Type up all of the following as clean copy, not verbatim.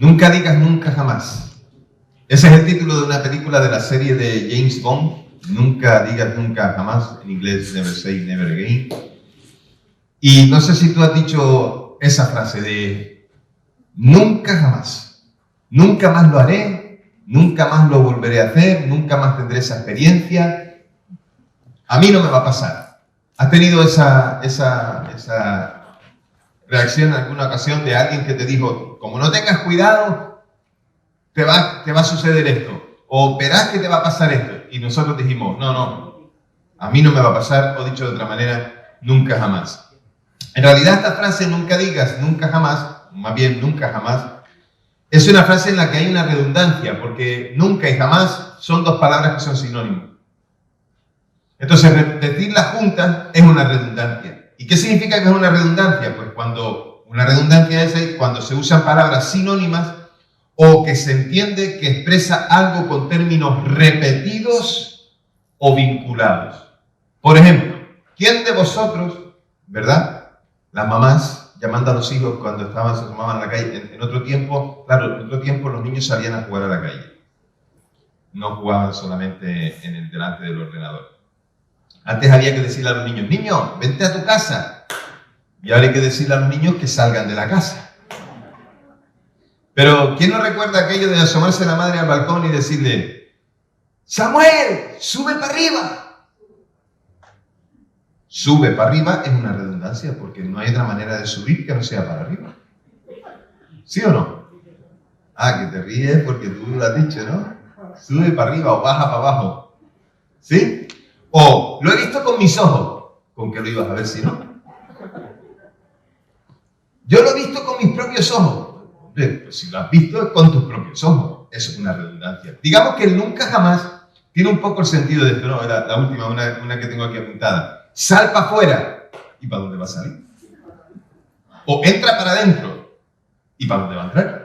Nunca digas nunca jamás. Ese es el título de una película de la serie de James Bond. Nunca digas nunca jamás. En inglés, never say never again. Y no sé si tú has dicho esa frase de nunca jamás. Nunca más lo haré. Nunca más lo volveré a hacer. Nunca más tendré esa experiencia. A mí no me va a pasar. ¿Has tenido esa reacción en alguna ocasión de alguien que te dijo, como no tengas cuidado, te va a suceder esto, o verás que te va a pasar esto? Y nosotros dijimos, no, a mí no me va a pasar, o dicho de otra manera, nunca jamás. En realidad esta frase, nunca digas nunca jamás, más bien nunca jamás, es una frase en la que hay una redundancia, porque nunca y jamás son dos palabras que son sinónimos. Entonces, repetirlas juntas es una redundancia. ¿Y qué significa que es una redundancia? Pues cuando una redundancia es cuando se usan palabras sinónimas o que se entiende que expresa algo con términos repetidos o vinculados. Por ejemplo, ¿quién de vosotros, verdad? Las mamás llamando a los hijos cuando se asomaban a la calle. En otro tiempo, claro, en otro tiempo los niños salían a jugar a la calle. No jugaban solamente delante del ordenador. Antes había que decirle a los niños, niño, vente a tu casa. Y ahora hay que decirle a los niños que salgan de la casa. Pero, ¿quién no recuerda aquello de asomarse la madre al balcón y decirle, Samuel, sube para arriba? Sube para arriba es una redundancia, porque no hay otra manera de subir que no sea para arriba. ¿Sí o no? Ah, que te ríes porque tú lo has dicho, ¿no? Sube para arriba o baja para abajo. ¿Sí? O, lo he visto con mis ojos. ¿Con qué lo ibas a ver si no? Yo lo he visto con mis propios ojos. Pues si lo has visto es con tus propios ojos. Eso es una redundancia. Digamos que el nunca jamás tiene un poco el sentido de esto. No, la última, una que tengo aquí apuntada. Sal para afuera. ¿Y para dónde va a salir? O entra para adentro. ¿Y para dónde va a entrar?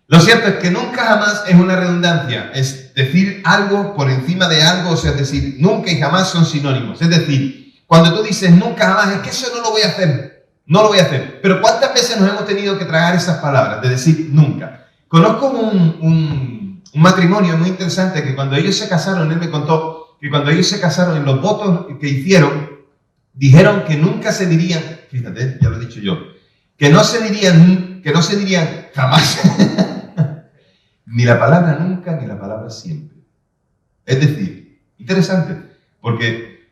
Lo cierto es que nunca jamás es una redundancia, es decir algo por encima de algo, o sea, es decir, nunca y jamás son sinónimos. Es decir, cuando tú dices nunca jamás, es que eso no lo voy a hacer, no lo voy a hacer. Pero ¿cuántas veces nos hemos tenido que tragar esas palabras de decir nunca? Conozco un matrimonio muy interesante que cuando ellos se casaron, él me contó que cuando ellos se casaron en los votos que hicieron, dijeron que nunca se dirían, fíjate, ya lo he dicho yo, que no se dirían jamás. Ni la palabra nunca, ni la palabra siempre. Es decir, interesante, porque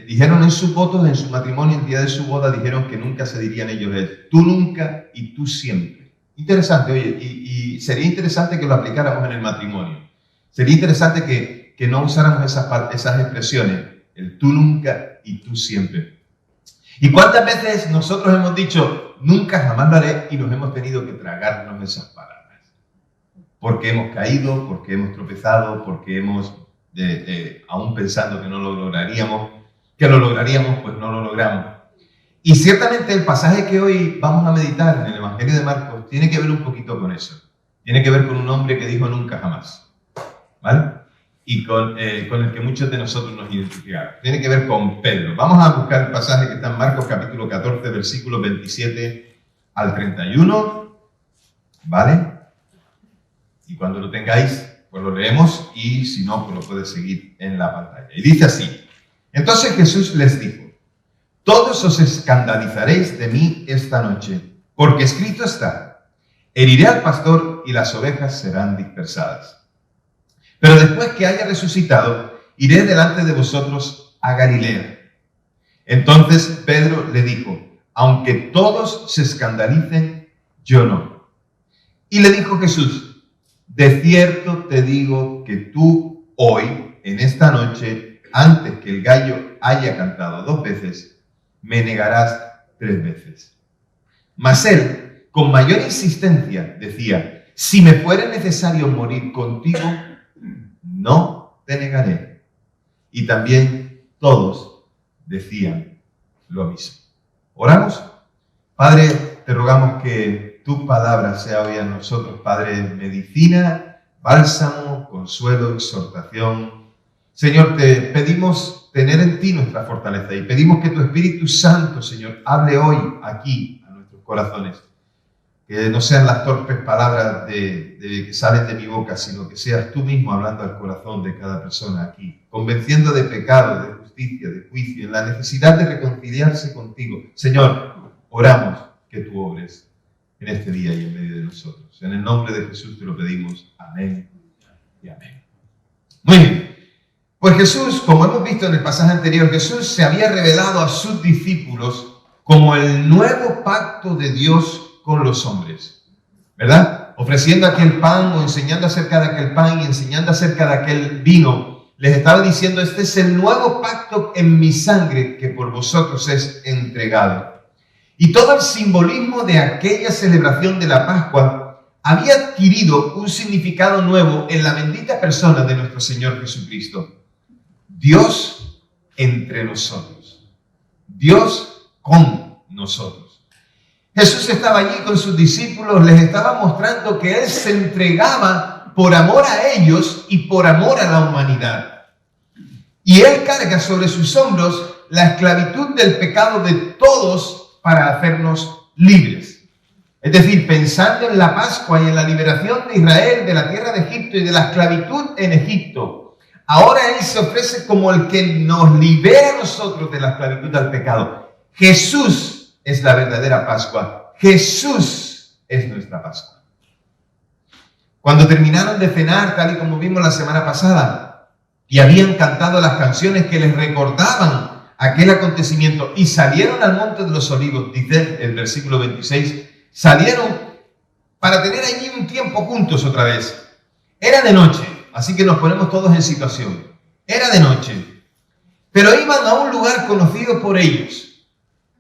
dijeron en sus votos, en su matrimonio, el día de su boda, dijeron que nunca se dirían ellos tú nunca y tú siempre. Interesante, oye, y sería interesante que lo aplicáramos en el matrimonio. Sería interesante que no usáramos esas expresiones, el tú nunca y tú siempre. ¿Y cuántas veces nosotros hemos dicho nunca jamás lo haré y nos hemos tenido que tragarnos esas palabras? Porque hemos caído, porque hemos tropezado, porque hemos, aún pensando que no lo lograríamos, pues no lo logramos. Y ciertamente el pasaje que hoy vamos a meditar en el Evangelio de Marcos tiene que ver un poquito con eso. Tiene que ver con un hombre que dijo nunca jamás, ¿vale? Y con el que muchos de nosotros nos identificamos. Tiene que ver con Pedro. Vamos a buscar el pasaje que está en Marcos capítulo 14, versículos 27 al 31, ¿vale? Y cuando lo tengáis, pues lo leemos, y si no, pues lo puedes seguir en la pantalla. Y dice así: entonces Jesús les dijo, todos os escandalizaréis de mí esta noche, porque escrito está, heriré al pastor y las ovejas serán dispersadas. Pero después que haya resucitado, iré delante de vosotros a Galilea. Entonces Pedro le dijo, aunque todos se escandalicen, yo no. Y le dijo Jesús, de cierto te digo que tú hoy, en esta noche, antes que el gallo haya cantado 2 veces, me negarás 3 veces. Mas él, con mayor insistencia, decía, si me fuera necesario morir contigo, no te negaré. Y también todos decían lo mismo. ¿Oramos? Padre, te rogamos que tu palabra sea hoy a nosotros, Padre, medicina, bálsamo, consuelo, exhortación. Señor, te pedimos tener en ti nuestra fortaleza y pedimos que tu Espíritu Santo, Señor, hable hoy aquí a nuestros corazones. que no sean las torpes palabras que salen de mi boca, sino que seas tú mismo hablando al corazón de cada persona aquí, convenciendo de pecado, de justicia, de juicio, en la necesidad de reconciliarse contigo. Señor, oramos que tú obres en este día y en medio de nosotros. En el nombre de Jesús te lo pedimos. Amén y amén. Muy bien. Pues Jesús, como hemos visto en el pasaje anterior, Jesús se había revelado a sus discípulos como el nuevo pacto de Dios con los hombres, ¿verdad? Ofreciendo aquel pan o enseñando acerca de aquel pan y enseñando acerca de aquel vino, les estaba diciendo, este es el nuevo pacto en mi sangre que por vosotros es entregado. Y todo el simbolismo de aquella celebración de la Pascua había adquirido un significado nuevo en la bendita persona de nuestro Señor Jesucristo. Dios entre nosotros. Dios con nosotros. Jesús estaba allí con sus discípulos, les estaba mostrando que Él se entregaba por amor a ellos y por amor a la humanidad. Y Él carga sobre sus hombros la esclavitud del pecado de todos para hacernos libres. Es decir, pensando en la Pascua y en la liberación de Israel de la tierra de Egipto y de la esclavitud en Egipto, ahora Él se ofrece como el que nos libera a nosotros de la esclavitud al pecado. Jesús es la verdadera Pascua. Jesús es nuestra Pascua. Cuando terminaron de cenar, tal y como vimos la semana pasada, y habían cantado las canciones que les recordaban aquel acontecimiento, y salieron al Monte de los Olivos, dice el versículo 26, salieron para tener allí un tiempo juntos otra vez. Era de noche, así que nos ponemos todos en situación. Era de noche, pero iban a un lugar conocido por ellos.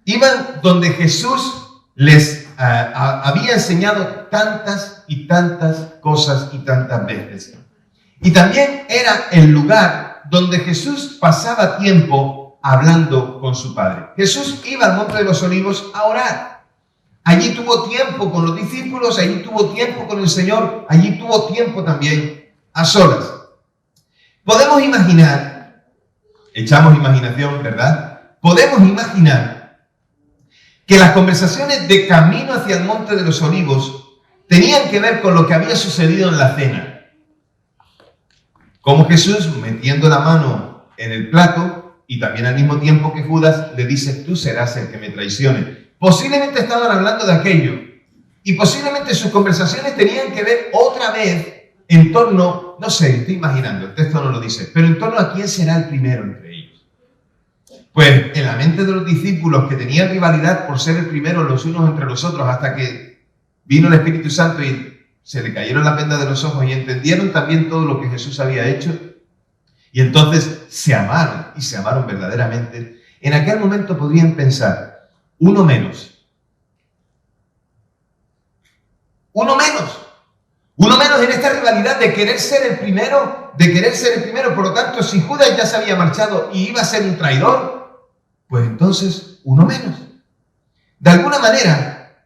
Iban donde Jesús les había enseñado tantas y tantas cosas y tantas veces. Y también era el lugar donde Jesús pasaba tiempo hablando con su Padre. Jesús iba al Monte de los Olivos a orar. Allí tuvo tiempo con los discípulos, allí tuvo tiempo con el Señor, allí tuvo tiempo también a solas. Podemos imaginar, echamos imaginación, ¿verdad? Podemos imaginar que las conversaciones de camino hacia el Monte de los Olivos tenían que ver con lo que había sucedido en la cena. Como Jesús, metiendo la mano en el plato, y también al mismo tiempo que Judas, le dice, tú serás el que me traicione. Posiblemente estaban hablando de aquello, y posiblemente sus conversaciones tenían que ver otra vez en torno, no sé, estoy imaginando, el texto no lo dice, pero en torno a quién será el primero entre ellos. Pues en la mente de los discípulos que tenían rivalidad por ser el primero los unos entre los otros hasta que vino el Espíritu Santo y se le cayeron las vendas de los ojos y entendieron también todo lo que Jesús había hecho y entonces se amaron y se amaron verdaderamente. En aquel momento podrían pensar, uno menos, en esta rivalidad de querer ser el primero, por lo tanto, si Judas ya se había marchado y iba a ser un traidor, pues entonces uno menos. De alguna manera,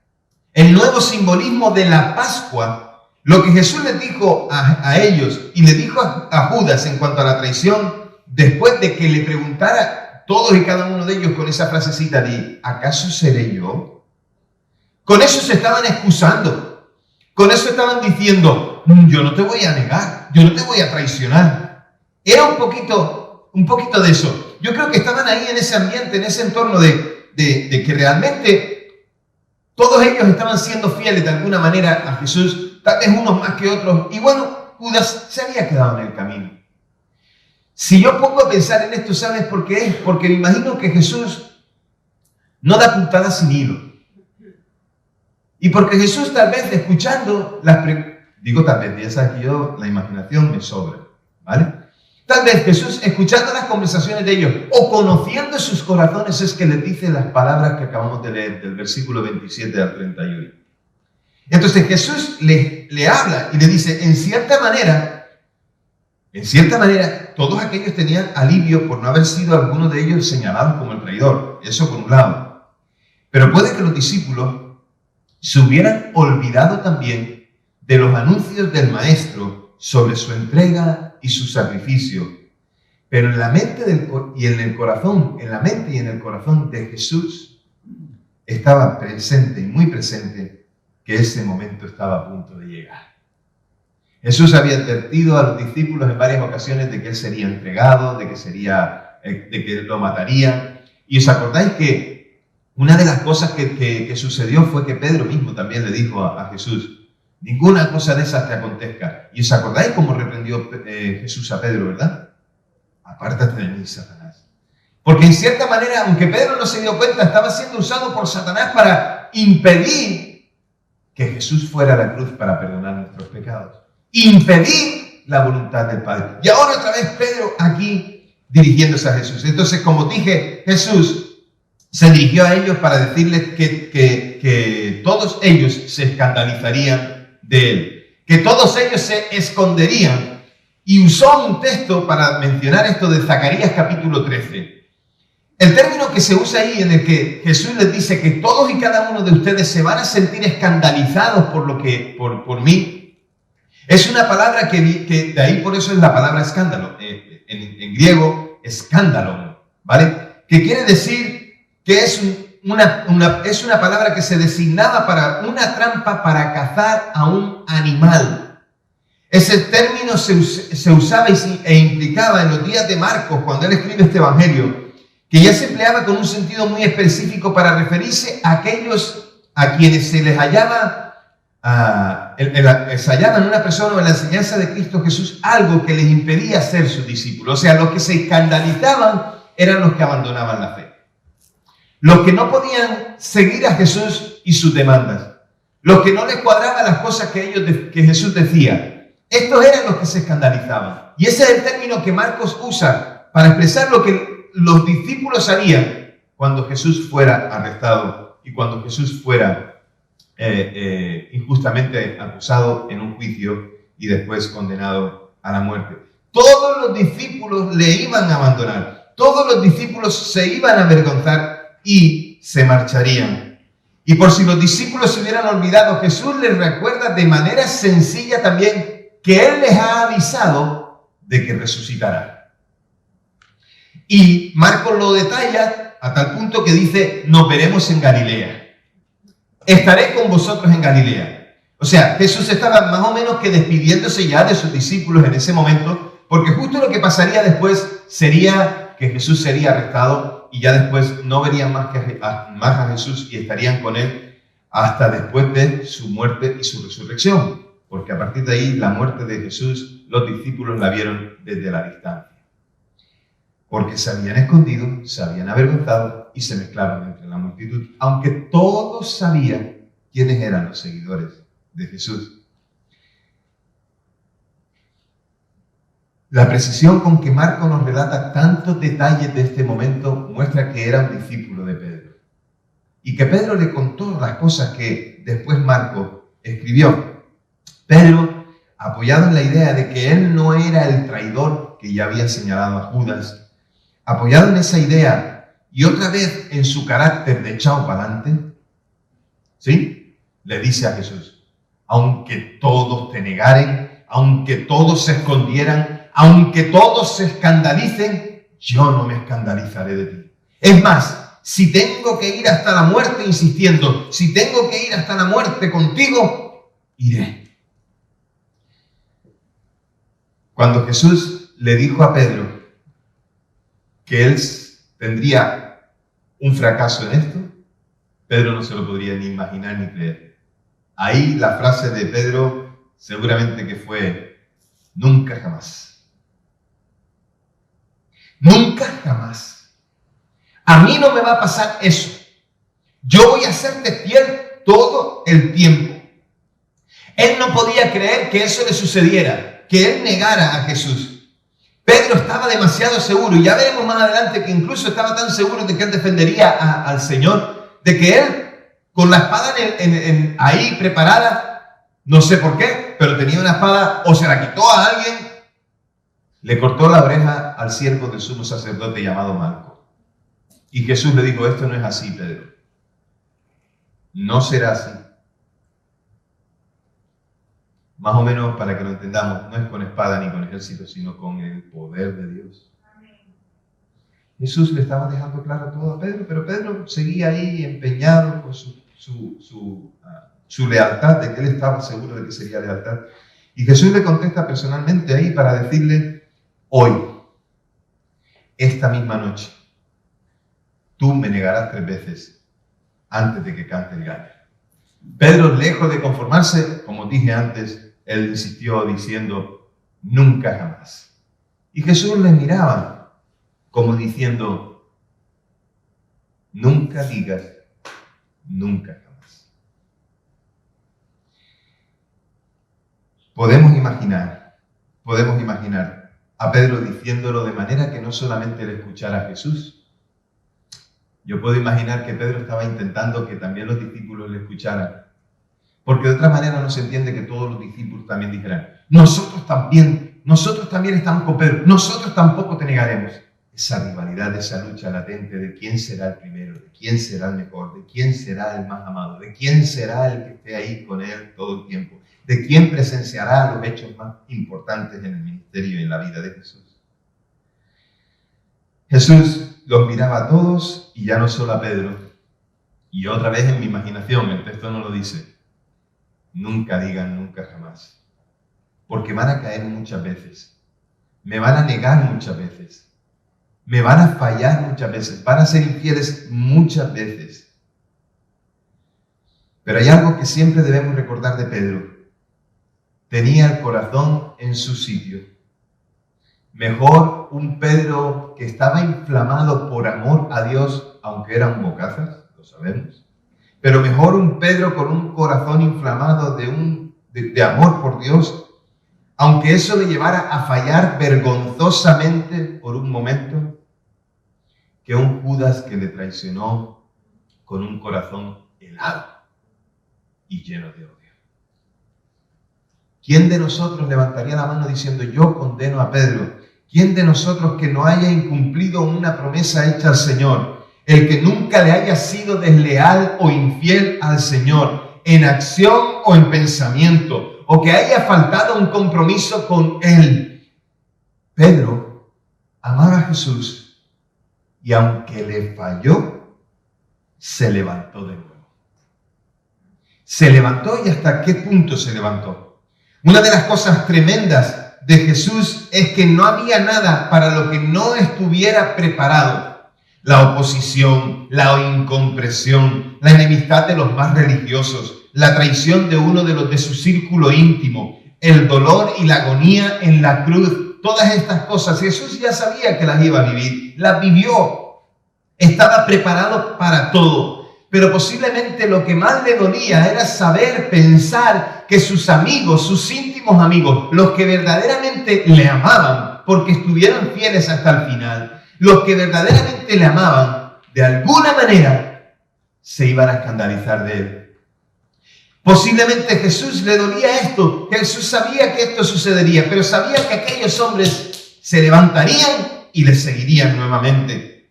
el nuevo simbolismo de la Pascua, lo que Jesús les dijo a ellos y le dijo a Judas en cuanto a la traición, después de que le preguntara todos y cada uno de ellos con esa frasecita de ¿acaso seré yo? Con eso se estaban excusando, con eso estaban diciendo, yo no te voy a negar, yo no te voy a traicionar. Era un poquito de eso. Yo creo que estaban ahí en ese ambiente, en ese entorno de que realmente todos ellos estaban siendo fieles de alguna manera a Jesús, tal vez unos más que otros. Y bueno, Judas se había quedado en el camino. Si yo pongo a pensar en esto, ¿sabes por qué es? Porque me imagino que Jesús no da puntadas sin hilo. Y porque Jesús tal vez escuchando digo tal vez, ya sabes que yo la imaginación me sobra, ¿vale? Tal vez Jesús, escuchando las conversaciones de ellos o conociendo sus corazones, es que les dice las palabras que acabamos de leer, del versículo 27 al 31. Entonces Jesús le habla y le dice, en cierta manera, todos aquellos tenían alivio por no haber sido alguno de ellos señalados como el traidor. Eso por un lado. Pero puede que los discípulos se hubieran olvidado también de los anuncios del Maestro sobre su entrega y su sacrificio. Pero en la mente y en el corazón de Jesús estaba presente y muy presente que ese momento estaba a punto de llegar. Jesús había advertido a los discípulos en varias ocasiones de que él sería entregado, de que lo matarían. Y os acordáis que una de las cosas que sucedió fue que Pedro mismo también le dijo a Jesús: ninguna cosa de esas te acontezca. Y os acordáis cómo reprendió Jesús a Pedro, ¿verdad? Apártate de mí, Satanás. Porque en cierta manera, aunque Pedro no se dio cuenta, estaba siendo usado por Satanás para impedir que Jesús fuera a la cruz para perdonar nuestros pecados. Impedir la voluntad del Padre. Y ahora otra vez Pedro aquí dirigiéndose a Jesús. Entonces, como dije, Jesús se dirigió a ellos para decirles que todos ellos se escandalizarían de él, que todos ellos se esconderían. Y usó un texto para mencionar esto de Zacarías capítulo 13. El término que se usa ahí, en el que Jesús les dice que todos y cada uno de ustedes se van a sentir escandalizados por mí, es una palabra que de ahí por eso es la palabra escándalo. En griego, escándalo, ¿vale? Que quiere decir que es una palabra que se designaba para una trampa para cazar a un animal. Ese término se usaba e implicaba en los días de Marcos, cuando él escribe este evangelio, que ya se empleaba con un sentido muy específico para referirse a aquellos a quienes se les hallaba se hallaban en una persona o en la enseñanza de Cristo Jesús algo que les impedía ser sus discípulos. O sea, los que se escandalizaban eran los que abandonaban la fe. Los que no podían seguir a Jesús y sus demandas. Los que no les cuadraban las cosas que Jesús decía. Estos eran los que se escandalizaban. Y ese es el término que Marcos usa para expresar lo que los discípulos harían cuando Jesús fuera arrestado y cuando Jesús fuera injustamente acusado en un juicio y después condenado a la muerte. Todos los discípulos le iban a abandonar, todos los discípulos se iban a avergonzar y se marcharían. Y por si los discípulos se hubieran olvidado, Jesús les recuerda de manera sencilla también que Él les ha avisado de que resucitará. Y Marcos lo detalla a tal punto que dice: nos veremos en Galilea. Estaré con vosotros en Galilea. O sea, Jesús estaba más o menos que despidiéndose ya de sus discípulos en ese momento, porque justo lo que pasaría después sería que Jesús sería arrestado y ya después no verían más a Jesús y estarían con él hasta después de su muerte y su resurrección. Porque a partir de ahí, la muerte de Jesús, los discípulos la vieron desde la distancia. Porque se habían escondido, se habían avergonzado y se mezclaron entre la multitud, aunque todos sabían quiénes eran los seguidores de Jesús. La precisión con que Marcos nos relata tantos detalles de este momento muestra que era un discípulo de Pedro. Y que Pedro le contó las cosas que después Marcos escribió. Pedro, apoyado en la idea de que él no era el traidor que ya había señalado a Judas, apoyado en esa idea y otra vez en su carácter de echado para adelante, ¿sí? Le dice a Jesús: aunque todos te negaren, aunque todos se escondieran, aunque todos se escandalicen, yo no me escandalizaré de ti. Es más, si tengo que ir hasta la muerte, insistiendo, si tengo que ir hasta la muerte contigo, iré. Cuando Jesús le dijo a Pedro que él tendría un fracaso en esto, Pedro no se lo podría ni imaginar ni creer. Ahí la frase de Pedro seguramente que fue: nunca jamás. Nunca jamás. A mí no me va a pasar eso. Yo voy a serte fiel todo el tiempo. Él no podía creer que eso le sucediera, que él negara a Jesús. Pedro estaba demasiado seguro, y ya veremos más adelante que incluso estaba tan seguro de que él defendería al Señor, de que él, con la espada ahí preparada, no sé por qué, pero tenía una espada, o se la quitó a alguien, le cortó la oreja al siervo del sumo sacerdote llamado Malco. Y Jesús le dijo: esto no es así, Pedro. No será así. Más o menos, para que lo entendamos, no es con espada ni con ejército, sino con el poder de Dios. Jesús le estaba dejando claro todo a Pedro, pero Pedro seguía ahí empeñado con su su lealtad, de que él estaba seguro de que sería lealtad. Y Jesús le contesta personalmente ahí para decirle, hoy, esta misma noche, tú me negarás 3 veces antes de que cante el gallo. Pedro, lejos de conformarse, como dije antes, él insistió diciendo, nunca jamás. Y Jesús le miraba como diciendo, nunca digas, nunca jamás. Podemos imaginar a Pedro diciéndolo de manera que no solamente le escuchara a Jesús. Yo puedo imaginar que Pedro estaba intentando que también los discípulos le escucharan. Porque de otra manera no se entiende que todos los discípulos también dijeran, nosotros también estamos con Pedro, nosotros tampoco te negaremos. Esa rivalidad, esa lucha latente de quién será el primero, de quién será el mejor, de quién será el más amado, de quién será el que esté ahí con él todo el tiempo, de quién presenciará los hechos más importantes en el ministerio y en la vida de Jesús. Jesús los miraba a todos y ya no solo a Pedro. Y otra vez en mi imaginación, el texto no lo dice, nunca digan nunca jamás. Porque van a caer muchas veces. Me van a negar muchas veces. Me van a fallar muchas veces. Van a ser infieles muchas veces. Pero hay algo que siempre debemos recordar de Pedro. Tenía el corazón en su sitio. Mejor un Pedro que estaba inflamado por amor a Dios, aunque era un bocazas, lo sabemos. Pero mejor un Pedro con un corazón inflamado de amor por Dios, aunque eso le llevara a fallar vergonzosamente por un momento, que un Judas que le traicionó con un corazón helado y lleno de odio. ¿Quién de nosotros levantaría la mano diciendo, yo condeno a Pedro? ¿Quién de nosotros que no haya incumplido una promesa hecha al Señor? El que nunca le haya sido desleal o infiel al Señor, en acción o en pensamiento, o que haya faltado un compromiso con Él. Pedro amaba a Jesús y aunque le falló, se levantó de nuevo. Se levantó, y ¿hasta qué punto se levantó? Una de las cosas tremendas de Jesús es que no había nada para lo que no estuviera preparado. La oposición, la incomprensión, la enemistad de los más religiosos, la traición de uno de los de su círculo íntimo, el dolor y la agonía en la cruz, todas estas cosas Jesús ya sabía que las iba a vivir, las vivió, estaba preparado para todo. Pero posiblemente lo que más le dolía era saber, pensar que sus amigos, sus íntimos amigos, los que verdaderamente le amaban, porque estuvieron fieles hasta el final, los que verdaderamente le amaban, de alguna manera se iban a escandalizar de él. Posiblemente Jesús le dolía esto, Jesús sabía que esto sucedería, pero sabía que aquellos hombres se levantarían y le seguirían nuevamente.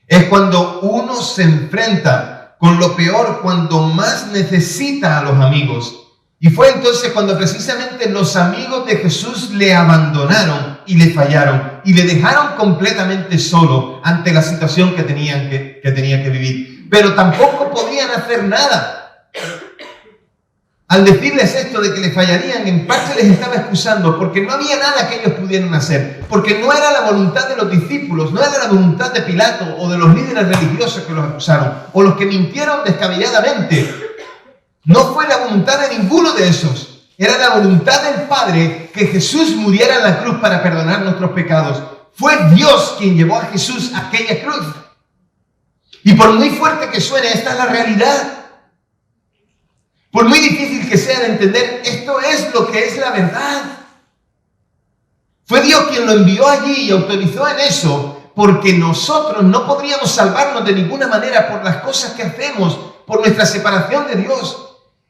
Es cuando uno se enfrenta con lo peor, cuando más necesita a los amigos. Y fue entonces cuando precisamente los amigos de Jesús le abandonaron y le fallaron y le dejaron completamente solo ante la situación que tenía que vivir. Pero tampoco podían hacer nada. Al decirles esto de que le fallarían, en parte les estaba excusando porque no había nada que ellos pudieran hacer, porque no era la voluntad de los discípulos, no era la voluntad de Pilato o de los líderes religiosos que los acusaron o los que mintieron descabelladamente. No fue la voluntad de ninguno de esos, era la voluntad del Padre que Jesús muriera en la cruz para perdonar nuestros pecados. Fue Dios quien llevó a Jesús a aquella cruz. Y por muy fuerte que suene, esta es la realidad. Por muy difícil que sea de entender, esto es lo que es la verdad. Fue Dios quien lo envió allí y autorizó en eso, porque nosotros no podríamos salvarnos de ninguna manera por las cosas que hacemos, por nuestra separación de Dios.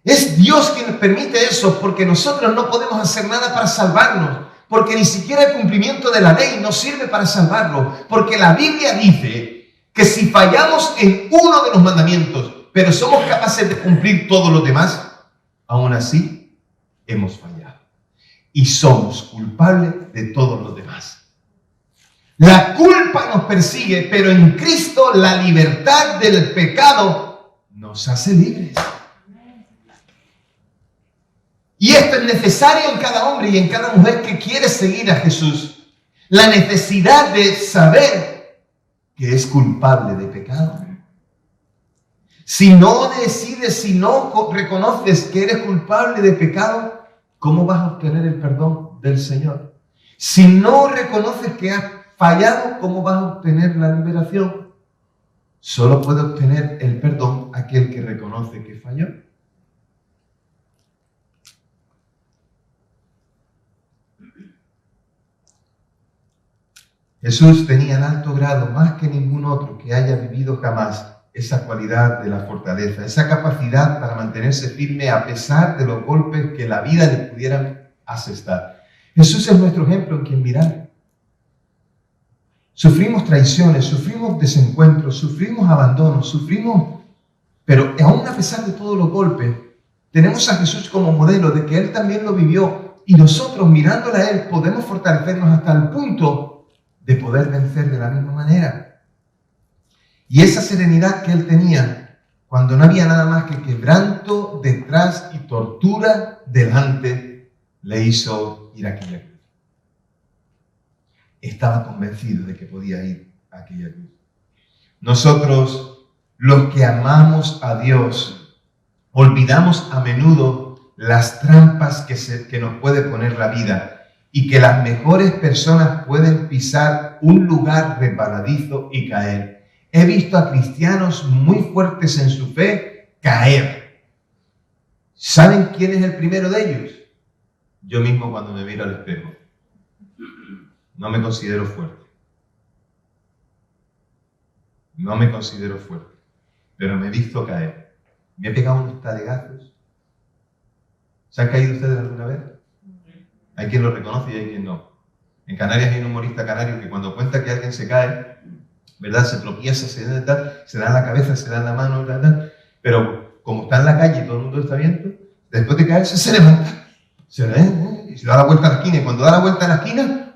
Es Dios quien nos permite eso, porque nosotros no podemos hacer nada para salvarnos, porque ni siquiera el cumplimiento de la ley nos sirve para salvarlo, porque la Biblia dice que si fallamos en uno de los mandamientos, pero somos capaces de cumplir todos los demás, aún así hemos fallado. Y somos culpables de todos los demás. La culpa nos persigue, pero en Cristo la libertad del pecado nos hace libres. Y esto es necesario en cada hombre y en cada mujer que quiere seguir a Jesús. La necesidad de saber que es culpable de pecado. Si no decides, si no reconoces que eres culpable de pecado, ¿cómo vas a obtener el perdón del Señor? Si no reconoces que has fallado, ¿cómo vas a obtener la liberación? Solo puede obtener el perdón aquel que reconoce que falló. Jesús tenía en alto grado, más que ningún otro que haya vivido jamás, esa cualidad de la fortaleza, esa capacidad para mantenerse firme a pesar de los golpes que la vida le pudieran asestar. Jesús es nuestro ejemplo en quien mirar. Sufrimos traiciones, sufrimos desencuentros, sufrimos abandonos, pero aún a pesar de todos los golpes, tenemos a Jesús como modelo de que Él también lo vivió y nosotros mirándole a Él podemos fortalecernos hasta el punto de poder vencer de la misma manera. Y esa serenidad que Él tenía, cuando no había nada más que quebranto detrás y tortura delante, le hizo ir a aquella cruz. Estaba convencido de que podía ir a aquella cruz. Nosotros, los que amamos a Dios, olvidamos a menudo las trampas que nos puede poner la vida y que las mejores personas pueden pisar un lugar resbaladizo y caer. He visto a cristianos muy fuertes en su fe caer. ¿Saben quién es el primero de ellos? Yo mismo cuando me miro al espejo. No me considero fuerte. No me considero fuerte. Pero me he visto caer. Me he pegado unos talegazos. ¿Se han caído ustedes alguna vez? Hay quien lo reconoce y hay quien no. En Canarias hay un humorista canario que cuando cuenta que alguien se cae, ¿verdad? Se tropieza, se da en la cabeza, se da en la mano, ¿verdad? Pero como está en la calle y todo el mundo está viendo, después de caerse se levanta. Y se da la vuelta a la esquina. Y cuando da la vuelta a la esquina,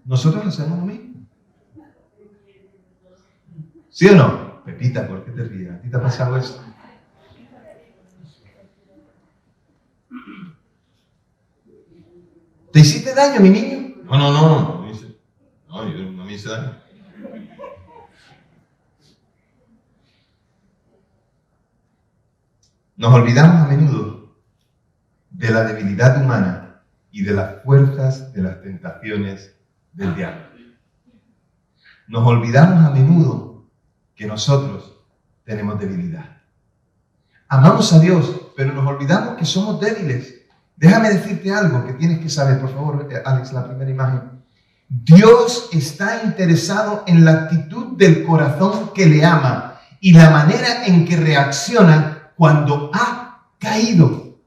nosotros hacemos lo mismo. ¿Sí o no? Pepita, ¿por qué te ríes? ¿A ti te ha pasado eso? ¿Te hiciste daño, mi niño? No, yo no me hice daño. Nos olvidamos a menudo de la debilidad humana y de las fuerzas de las tentaciones del diablo. Nos olvidamos a menudo que nosotros tenemos debilidad. Amamos a Dios, pero nos olvidamos que somos débiles. Déjame decirte algo que tienes que saber, por favor, Alex, la primera imagen. Dios está interesado en la actitud del corazón que le ama y la manera en que reacciona cuando ha caído.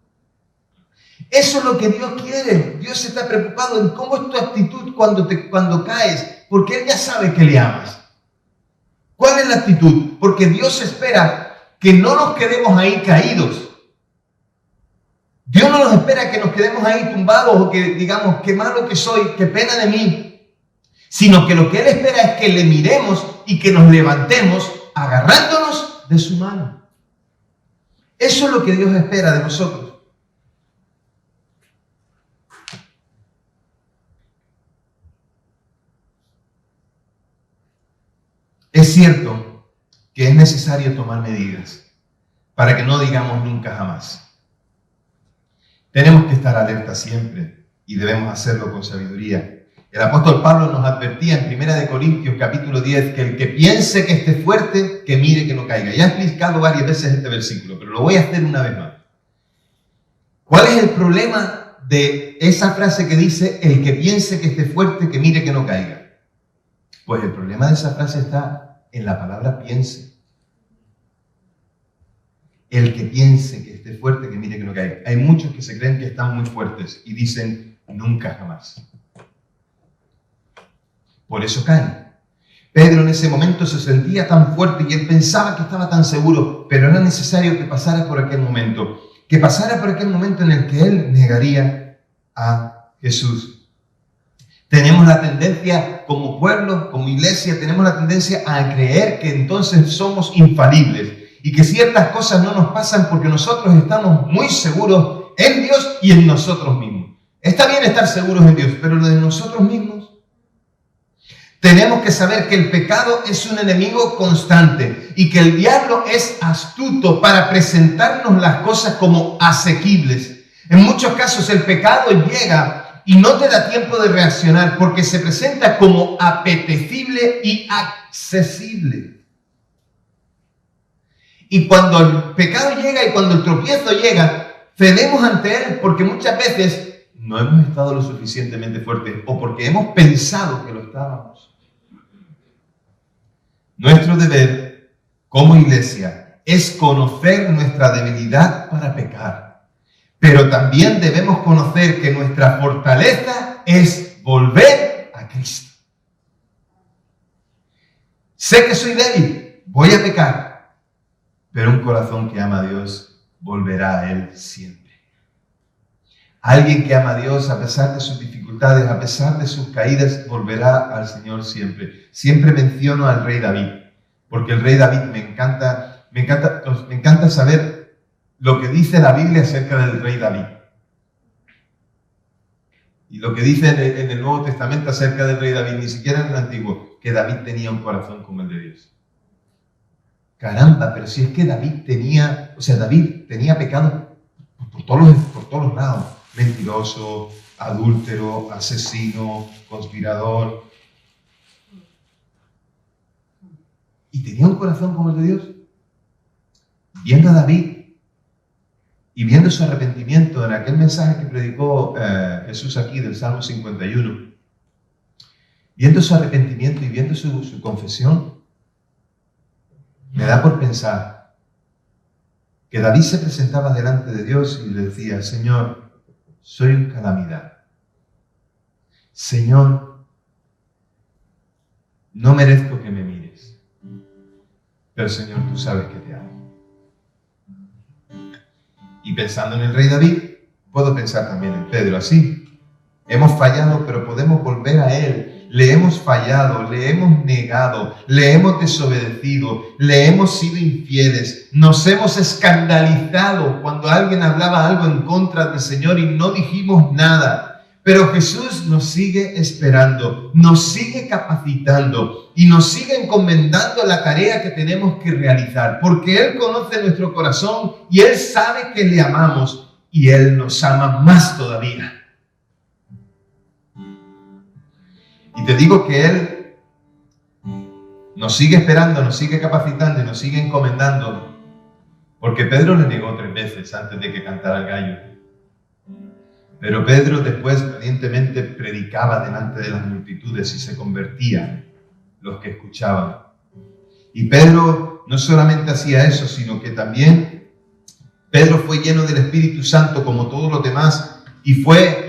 Eso es lo que Dios quiere. Dios está preocupado en cómo es tu actitud cuando caes, porque Él ya sabe que le amas. ¿Cuál es la actitud? Porque Dios espera que no nos quedemos ahí caídos. Dios no nos espera que nos quedemos ahí tumbados o que digamos, qué malo que soy, qué pena de mí, sino que lo que Él espera es que le miremos y que nos levantemos agarrándonos de su mano. Eso es lo que Dios espera de nosotros. Es cierto que es necesario tomar medidas para que no digamos nunca jamás. Tenemos que estar alerta siempre y debemos hacerlo con sabiduría. El apóstol Pablo nos advertía en 1 Corintios capítulo 10 que el que piense que esté fuerte, que mire que no caiga. Ya he explicado varias veces este versículo, pero lo voy a hacer una vez más. ¿Cuál es el problema de esa frase que dice el que piense que esté fuerte, que mire que no caiga? Pues el problema de esa frase está en la palabra piense. El que piense que esté fuerte, que mire que no caiga. Hay muchos que se creen que están muy fuertes y dicen nunca jamás. Por eso caen. Pedro en ese momento se sentía tan fuerte y él pensaba que estaba tan seguro, pero era necesario que pasara por aquel momento. Que pasara por aquel momento en el que él negaría a Jesús. Tenemos la tendencia como pueblo, como iglesia, tenemos la tendencia a creer que entonces somos infalibles y que ciertas cosas no nos pasan porque nosotros estamos muy seguros en Dios y en nosotros mismos. Está bien estar seguros en Dios, pero lo de nosotros mismos. Tenemos que saber que el pecado es un enemigo constante y que el diablo es astuto para presentarnos las cosas como asequibles. En muchos casos el pecado llega y no te da tiempo de reaccionar porque se presenta como apetecible y accesible. Y cuando el pecado llega y cuando el tropiezo llega, cedemos ante él porque muchas veces no hemos estado lo suficientemente fuertes o porque hemos pensado que lo estábamos. Nuestro deber como iglesia es conocer nuestra debilidad para pecar, pero también debemos conocer que nuestra fortaleza es volver a Cristo. Sé que soy débil, voy a pecar, pero un corazón que ama a Dios volverá a Él siempre. Alguien que ama a Dios a pesar de sus dificultades, a pesar de sus caídas, volverá al Señor siempre. Siempre menciono al rey David, porque el rey David me encanta saber lo que dice la Biblia acerca del rey David. Y lo que dice en el Nuevo Testamento acerca del rey David, ni siquiera en el Antiguo, que David tenía un corazón como el de Dios. Caramba, pero si es que David tenía pecado por todos los lados. Mentiroso, adúltero, asesino, conspirador. Y tenía un corazón como el de Dios. Viendo a David y viendo su arrepentimiento en aquel mensaje que predicó Jesús aquí del Salmo 51, viendo su arrepentimiento y viendo su confesión, me da por pensar que David se presentaba delante de Dios y le decía: Señor, soy una calamidad. Señor, no merezco que me mires, pero Señor, tú sabes que te amo. Y pensando en el rey David, puedo pensar también en Pedro así. Hemos fallado, pero podemos volver a Él. Le hemos fallado, le hemos negado, le hemos desobedecido, le hemos sido infieles, nos hemos escandalizado cuando alguien hablaba algo en contra del Señor y no dijimos nada. Pero Jesús nos sigue esperando, nos sigue capacitando y nos sigue encomendando la tarea que tenemos que realizar, porque Él conoce nuestro corazón y Él sabe que le amamos y Él nos ama más todavía. Y te digo que Él nos sigue esperando, nos sigue capacitando y nos sigue encomendando, porque Pedro le negó 3 veces antes de que cantara el gallo. Pero Pedro después valientemente predicaba delante de las multitudes y se convertían los que escuchaban. Y Pedro no solamente hacía eso, sino que también Pedro fue lleno del Espíritu Santo como todos los demás y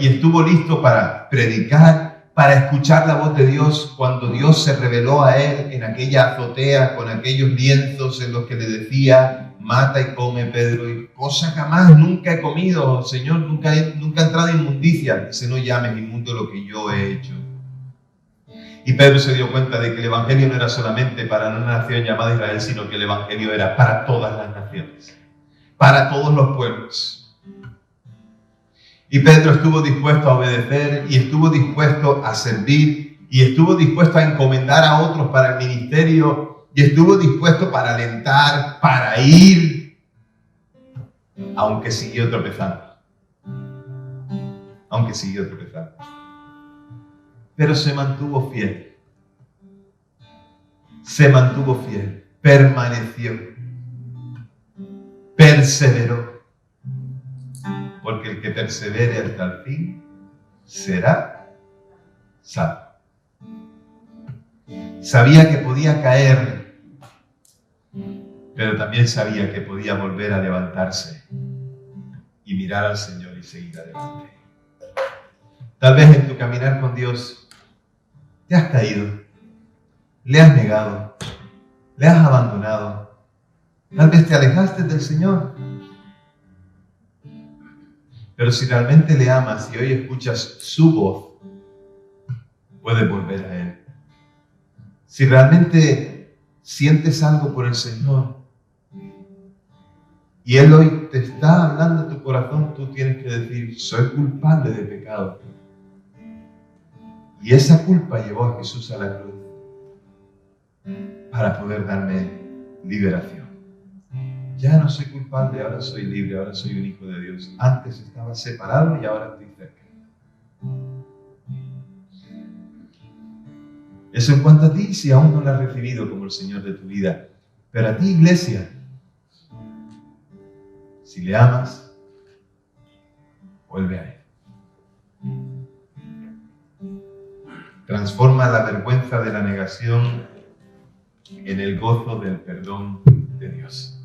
estuvo listo para predicar, para escuchar la voz de Dios cuando Dios se reveló a él en aquella azotea con aquellos lienzos en los que le decía: mata y come, Pedro, y cosa jamás nunca he comido, Señor, nunca he entrado en inmundicia. Dice: no llames inmundo lo que yo he hecho. Y Pedro se dio cuenta de que el Evangelio no era solamente para una nación llamada Israel, sino que el Evangelio era para todas las naciones, para todos los pueblos. Y Pedro estuvo dispuesto a obedecer y estuvo dispuesto a servir y estuvo dispuesto a encomendar a otros para el ministerio y estuvo dispuesto para alentar, para ir, aunque siguió tropezando. Pero se mantuvo fiel. Permaneció, perseveró. Porque el que persevere hasta el fin será salvo. Sabía que podía caer, pero también sabía que podía volver a levantarse y mirar al Señor y seguir adelante. Tal vez en tu caminar con Dios te has caído, le has negado, le has abandonado. Tal vez te alejaste del Señor. Pero si realmente le amas y hoy escuchas su voz, puedes volver a Él. Si realmente sientes algo por el Señor, Y Él hoy te está hablando a tu corazón, tú tienes que decir, soy culpable de pecado. Y esa culpa llevó a Jesús a la cruz para poder darme liberación. Ya no soy culpable, ahora soy libre, ahora soy un hijo de Dios. Antes estaba separado y ahora estoy cerca. Eso en cuanto a ti, si aún no lo has recibido como el Señor de tu vida. Pero a ti, iglesia, si le amas, vuelve a Él. Transforma la vergüenza de la negación en el gozo del perdón de Dios.